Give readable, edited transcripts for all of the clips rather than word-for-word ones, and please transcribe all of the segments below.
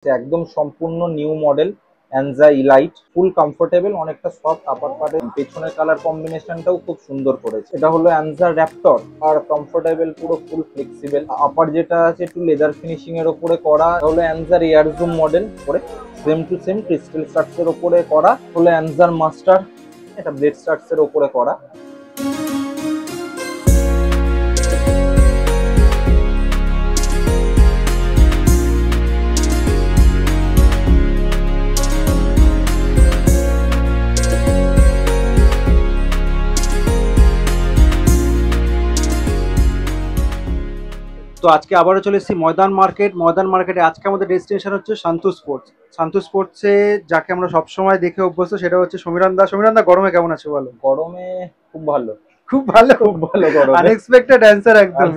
একদম সম্পূর্ণ new model অ্যানজা elite, ফুল comfortable, অনেকটা সফট। আপার পার্টের পেছনের কালার কম্বিনেশনটাও খুব সুন্দর করেছে। এটা হলো অ্যানজা র্যাপটর, আর কমফোর্টেবল, পুরো ফুল ফ্লেক্সিবল। আপার যেটা আছে একটু লেদার ফিনিশিং এর উপরে করা, হলো অ্যানজার এয়ার জুম মডেল করে সেম টু সেম ক্রিস্টাল স্টাডস এর উপরে করা। হলো অ্যানজার মাস্টার, এটা ব্লেড স্টাডস এর উপরে করা। তো আজকে আবারও চলে এসেছি ময়দান মার্কেটে। আজকে আমাদের ডেস্টিনেশন হচ্ছে শান্তু স্পোর্টস। শান্তু স্পোর্টসে যাকে আমরা সবসময় দেখে অভ্যস্ত সেটা হচ্ছে সমীরণ দা গরমে কেমন আছে বলো? গরমে খুব ভালো, খুব ভালো, খুব ভালো গরমে। আনএক্সপেক্টেড অ্যান্সার একদম।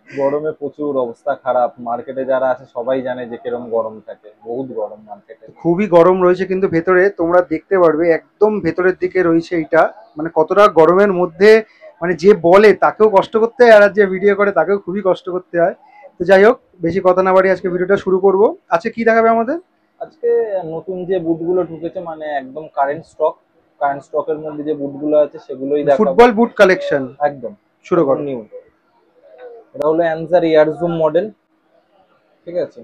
গরমে প্রচুর অবস্থা খারাপ। মার্কেটে যারা আছে সবাই জানে যে কিরকম গরম থাকে, বহুত গরম মার্কেটে। খুবই গরম রয়েছে, কিন্তু ভেতরে তোমরা দেখতে পারবে একদম ভেতরের দিকে রয়েছে এইটা, মানে কতটা গরমের মধ্যে মানে যে বলে তাকেও কষ্ট করতে হয়, আর যে ভিডিও করে তাকেও খুবই কষ্ট করতে হয়। তো যাই হোক, বেশি কথা না বাড়িয়ে আজকে ভিডিওটা শুরু করব। আজকে কি দেখাবে আমাদের? আজকে নতুন যে বুটগুলো ঢুকেছে, মানে একদম কারেন্ট স্টকের মধ্যে যে বুটগুলো আছে সেগুলোই দেখাবো। ফুটবল বুট কালেকশন একদম শুরু করো। নিউ। এটা হলো অ্যানজার এয়ার জুম মডেল, ঠিক আছে।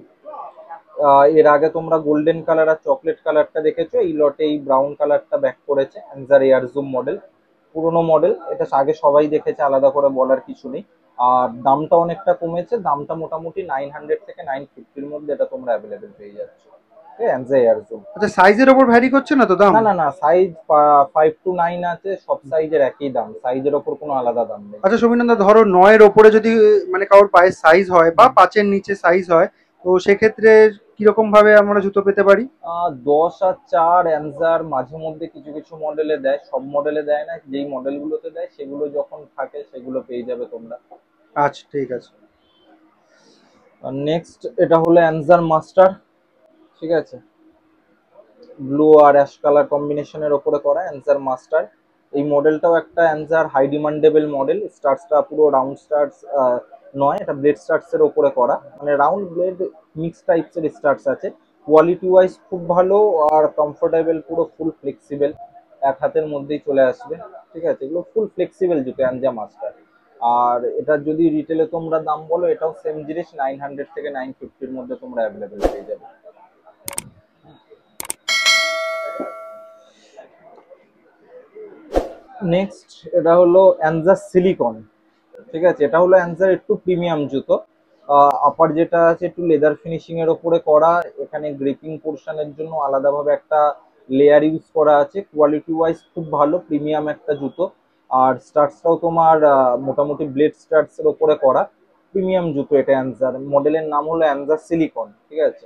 এর আগে তোমরা গোল্ডেন কালার আর চকলেট কালারটা দেখেছো, এই লটে এই ব্রাউন কালারটা ব্যাক করেছে অ্যানজার এয়ার জুম মডেল। পুরোনো মডেল, এটা আগে সবাই দেখেছে, আলাদা করে বলার কিছু নেই। আর দামটা অনেকটা কমেছে, দামটা মোটামুটি 900 থেকে 950-র মধ্যে এটা তোমরা অ্যাভেলেবেল পেয়ে যাচ্ছ। অ্যানজা এয়ার জুম। আচ্ছা, সাইজের উপর ভ্যারি করছে না তো দাম? না না না, সাইজ 5 to 9 আছে, সব সাইজের একই দাম, সাইজের ওপর কোনো আলাদা দাম নেই। আচ্ছা সমীরণ দা, ধরো 9-এর ওপরে যদি মানে কারোর পায়ের সাইজ হয় বা 5-এর নিচে সাইজ হয়, তো সেক্ষেত্রে কিরকম ভাবে আমরা জুতো পেতে পারি? 10 আর 4 অ্যানজার মাঝে মধ্যে কিছু কিছু মডেলে দেয়, সব মডেলে দেয় না। যেই মডেলগুলোতে দেয় সেগুলো যখন থাকে সেগুলো পেয়ে যাবে তোমরা। আচ্ছা ঠিক আছে। আর নেক্সট এটা হলো অ্যানজার মাস্টার, ঠিক আছে। ব্লু আর অ্যাশ কালার কম্বিনেশনের ওপরে করা অ্যানজার মাস্টার। এই মডেলটাও একটা অ্যানজার হাই ডিমান্ডেবল মডেল। স্টার্টসটা পুরো রাউন্ড স্টার্টস নয়, এটা ব্লেড স্টার্টস এর ওপরে করা, মানে রাউন্ড ব্লেড মিক্স টাইপস এর স্টার্টস আছে। কোয়ালিটি ওয়াইজ খুব ভালো, আর কমফোর্টেবল, পুরো ফুল ফ্লেক্সিবল, এক হাতের মধ্যেই চলে আসবে, ঠিক আছে। এগুলো ফুল ফ্লেক্সিবল জুতো অ্যানজা মাস্টার। আর এটা যদি রিটেলে তোমরা দাম বলো, এটাও সেম জিনিস 900 থেকে 950-র মধ্যে তোমরা অ্যাভেলেবেল পেয়ে যাবে। নেক্সট এটা হলো অ্যানজার সিলিকন, ঠিক আছে। এটা হলো অ্যানজার একটু প্রিমিয়াম জুতো। আপার যেটা আছে একটু লেদার ফিনিশিং এর ওপরে করা, এখানে গ্রিপিং পোর্শনের জন্য আলাদাভাবে একটা লেয়ার ইউজ করা আছে। কোয়ালিটি ওয়াইজ খুব ভালো, প্রিমিয়াম একটা জুতো। আর স্টার্টসটাও তোমার মোটামুটি ব্লেড স্টার্টস এর ওপরে করা, প্রিমিয়াম জুতো এটা। অ্যানজার মডেলের নাম হলো অ্যানজার সিলিকন, ঠিক আছে।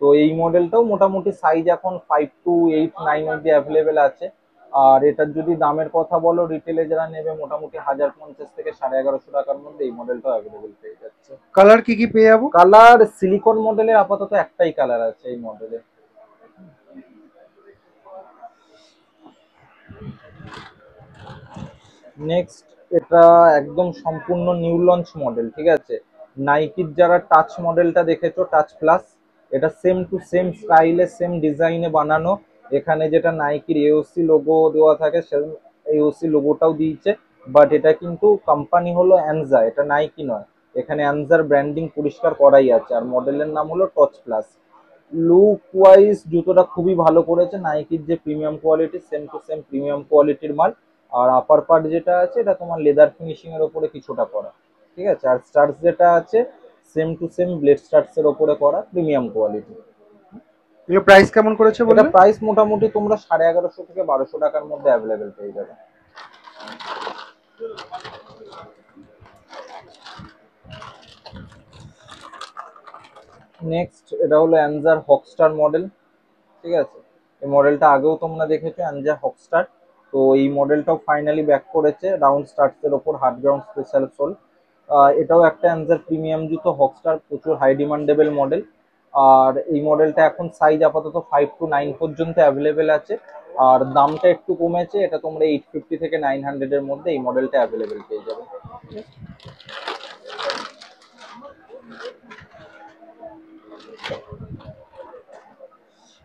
তো এই মডেলটাও মোটামুটি সাইজ এখন 5 to 8 9 অব্দি অ্যাভেলেবেল আছে। আর এটার যদি দামের কথা বলো, রিটেলে যারা নেবে মোটামুটি 1050 থেকে 1150 টাকার মধ্যে এই মডেলটা অ্যাভেলেবেল পেয়ে যাচ্ছে। কালার কি কি পেয়ে যাবো? কালার সিলিকন মডেলের আপাতত একটাই কালার আছে এই মডেলে। নেক্সট এটা একদম সম্পূর্ণ নিউ লঞ্চ মডেল, ঠিক আছে। নাইকির যারা টাচ মডেলটা দেখেছো, টাচ প্লাস, এটা সেম টু সেম স্টাইলে, সেম ডিজাইনে বানানো। এখানে যেটা নাইকির এওসি লোগো দেওয়া থাকে, সেম এওসি লোগোটাও দিয়েছে। বাট এটা কিন্তু কোম্পানি হলো অ্যানজা, এটা নাইকি নয়। এখানে অ্যানজার ব্র্যান্ডিং পরিষ্কার করাই আছে। আর মডেলের নাম হলো টচ প্লাস। লুক ওয়াইজ জুতোটা খুবই ভালো করেছে। নাইকির যে premium quality, same to same premium কোয়ালিটির মাল। আর আপার পার্ট যেটা আছে এটা তোমার লেদার ফিনিশিং এর উপরে কিছুটা করা, ঠিক আছে। আর স্টার্টস যেটা আছে same to same blade starts এর উপরে করা, প্রিমিয়াম কোয়ালিটি। এগুলো প্রাইস কেমন করেছে এটা বললে? প্রাইস মোটামুটি তোমরা 1150 থেকে 1200 টাকার মধ্যে অ্যাভেলেবেল পেয়ে যাবে। নেক্সট এটা হলো অ্যানজার হকস্টার মডেল, ঠিক আছে। এই মডেলটা আগেও তোমরা দেখেছো, অ্যানজার হকস্টার। তো এই মডেলটাও ফাইনালি ব্যাক করেছে রাউন্ড স্টার্টস এর ওপর হার্ড গ্রাউন্ড স্পেশাল সোল। এটাও একটা অ্যানজার প্রিমিয়াম জুতো, হকস্টার, প্রচুর হাই ডিমান্ডেবল মডেল। আর এই মডেলটা এখন সাইজ আপাতত 5 to 9 পর্যন্ত অ্যাভেলেবেল আছে। আর দামটা একটু কমেছে, এটা তোমরা 850 থেকে 900 এর মধ্যে এই মডেলটা অ্যাভেলেবেল পেয়ে যাবে।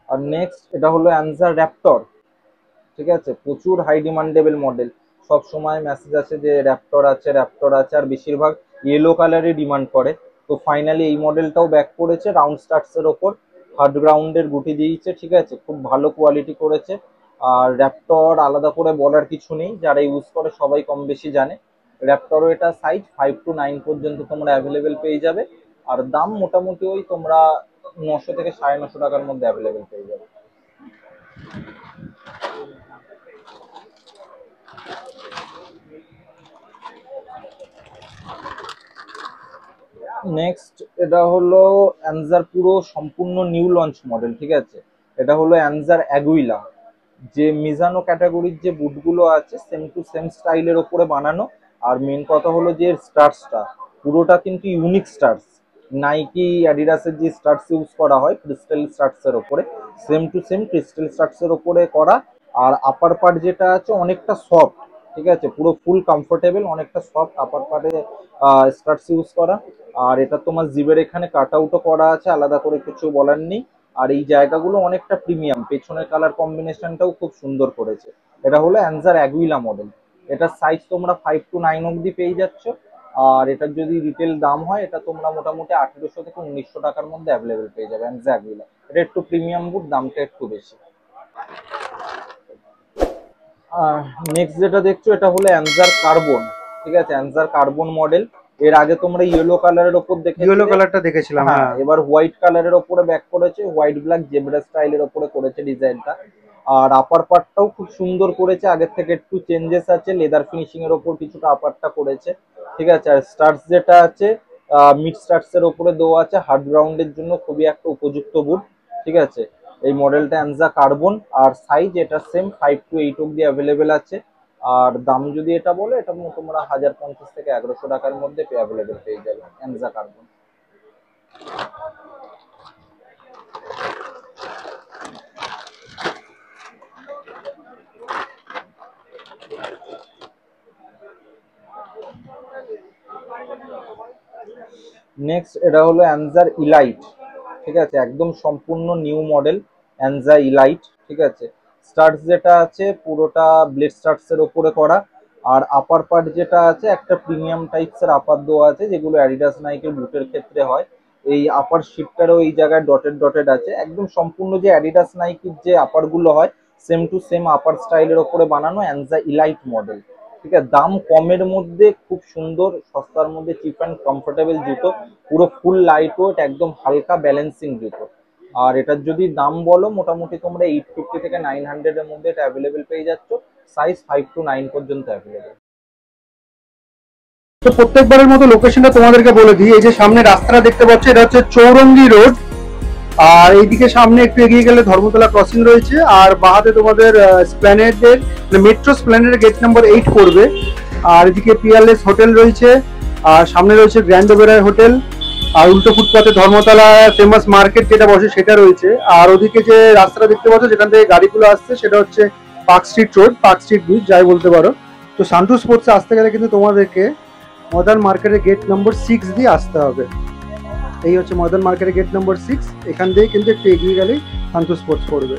আর নেক্সট এটা হলো অ্যানজার র্যাপটর, ঠিক আছে, প্রচুর হাই ডিমান্ডেবল মডেল। সব সময় মেসেজ আছে যে র্যাপটর আছে র্যাপটর আছে, আর বেশিরভাগ ইয়েলো কালারই ডিমান্ড করে। তো ফাইনালি এই মডেলটাও ব্যাক করেছে রাউন্ড স্টার্টস এর ওপর, হার্ড গ্রাউন্ডের গুটি দিয়েছে, ঠিক আছে, খুব ভালো কোয়ালিটি করেছে। আর র্যাপটর আলাদা করে বলার কিছু নেই, যারা ইউজ করে সবাই কম বেশি জানে। র্যাপটরও এটা সাইজ 5 to 9 পর্যন্ত তোমরা অ্যাভেলেবেল পেয়ে যাবে। আর দাম মোটামুটি ওই তোমরা 900 থেকে 950 টাকার মধ্যে অ্যাভেলেবেল পেয়ে যাবে। নেক্সট এটা হলো অ্যানজার পুরো সম্পূর্ণ নিউ লঞ্চ মডেল, ঠিক আছে। এটা হলো অ্যানজার অ্যাগুইলা, যে মিজানো ক্যাটাগরির যে বুটগুলো আছে সেম টু সেম স্টাইলের ওপরে বানানো। আর মেন কথা হলো যে স্টার্সটা পুরোটা কিন্তু ইউনিক স্টার্স, নাইকি অ্যাডিডাসের যে স্টার্স ইউজ করা হয় ক্রিস্টাল স্টার্সের ওপরে, সেম টু সেম ক্রিস্টাল স্টার্সের ওপরে করা। আর আপার পার্ট যেটা আছে অনেকটা সফট, ঠিক আছে, পুরো ফুল কমফোর্টেবল, অনেকটা সফট আপার পার্টে স্টার্স ইউজ করা। আর এটা তোমার জিবের এখানে কাট আউটও করা আছে, আলাদা করে কিছু বলার নেই। আর এই জায়গাগুলো অনেকটা প্রিমিয়াম, পেছনের কালার কম্বিনেশনটাও খুব সুন্দর করেছে। এটা হলো অ্যানজার অ্যাগুইলা মডেল। এটার সাইজ তোমরা 5 to 9 অবধি পেয়ে যাচ্ছ। আর এটার যদি রিটেল দাম হয় এটা তোমরা মোটামুটি 1800 থেকে 1900 টাকার মধ্যে অ্যাভেলেবেল পেয়ে যাবে অ্যানজার অ্যাগুইলা। এটা একটু প্রিমিয়াম বুট, দামটা একটু বেশি। নেক্সট যেটা দেখছো এটা হলো অ্যানজার কার্বন, ঠিক আছে, অ্যানজার কার্বন মডেল। এর আগে তোমরা ইয়েলো কালারের ওপর ইয়েলো দেখেছিলে, কালারটা দেখেছিলাম, হ্যাঁ, হ্যাঁ। এবার হোয়াইট কালারের ওপরে ব্যাক করেছে, হোয়াইট ব্ল্যাক জেব্রা স্টাইলের ওপরে করেছে ডিজাইনটা। আর আপার পার্টটাও খুব সুন্দর করেছে, আগের থেকে একটু চেঞ্জেস আছে, লেদার ফিনিশিং এর ওপর কিছুটা আপারটা করেছে, ঠিক আছে। আর স্টার্স যেটা আছে মিড স্টার্স এর ওপরে দেওয়া আছে, হার্ড গ্রাউন্ডের জন্য খুবই একটা উপযুক্ত বুট, ঠিক আছে। এই মডেলটা অ্যানজা কার্বন, আর সাইজ এটা সেম 5 to 8 অব্দি অ্যাভেলেবেল আছে। আর দাম যদি এটা বলে এটা তোমরা 1050 থেকে 1100 টাকার মধ্যে অ্যাভেলেবেল পেয়ে যাবে অ্যানজা কার্বন। নেক্সট এটা হলো অ্যানজার ইলাইট, ঠিক আছে, একদম সম্পূর্ণ নিউ মডেল অ্যানজা ইলাইট, ঠিক আছে। স্টার্টস যেটা আছে পুরোটা ব্লেড স্টার্টস এর উপরে করা। আর আপার পার্ট যেটা আছে একটা প্রিমিয়াম টাইপস এর আপার দেওয়া আছে, যেগুলো অ্যাডিডাস নাইকের বুটের ক্ষেত্রে হয়। এই আপার শিপটারও এই জায়গায় ডটেড ডটেড আছে, একদম সম্পূর্ণ যে অ্যাডিডাস নাইকির যে আপার গুলো হয় সেম টু সেম আপার স্টাইলের ওপরে বানানো অ্যানজা ইলাইট মডেল, ঠিক আছে। দাম কমের মধ্যে, খুব সুন্দর সস্তার মধ্যে, চিপ অ্যান্ড কমফোর্টেবল জুতো, পুরো ফুল লাইট ওয়েট, একদম হালকা ব্যালেন্সিং জুতো। আর এটার যদি দাম বলো মোটামুটি তোমরা 850 থেকে 900 এর মধ্যে এটা অ্যাভেলেবেল পেয়ে যাচ্ছ, সাইজ 5 to 9 পর্যন্ত অ্যাভেলেবেল। তো প্রত্যেকবারের মতো লোকেশনটা তোমাদেরকে বলে দিই। এই যে সামনে রাস্তাটা দেখতে পাচ্ছ, এটা হচ্ছে চৌরঙ্গি রোড। আর এইদিকে সামনে একটু এগিয়ে গেলে ধর্মতলা ক্রসিং রয়েছে, আর বাহাতে তোমাদের স্প্ল্যানেডের মেট্রো স্প্ল্যানেডের গেট নাম্বার 8 পড়বে। আর এদিকে পিয়ারলেস হোটেল রয়েছে, আর সামনে রয়েছে গ্র্যান্ড ওবেরয় হোটেল। আর উল্টো ফুটপাতে ধর্মতলা ফেমাস মার্কেট যেটা বসে সেটা রয়েছে। আর ওদিকে যে রাস্তাটা দেখতে পাচ্ছ যেখান থেকে গাড়িগুলো আসছে সেটা হচ্ছে park street road, park street bridge যাই বলতে পারো। তো সান্টু স্পোর্টসে আসতে গেলে কিন্তু তোমাদেরকে মডার্ন মার্কেটের গেট নম্বর 6 দিয়ে আসতে হবে। এই হচ্ছে মডার্ন মার্কেটের গেট নম্বর 6, এখান দিয়ে কিন্তু একটু এগিয়ে গেলেই সান্টু স্পোর্টস পড়বে।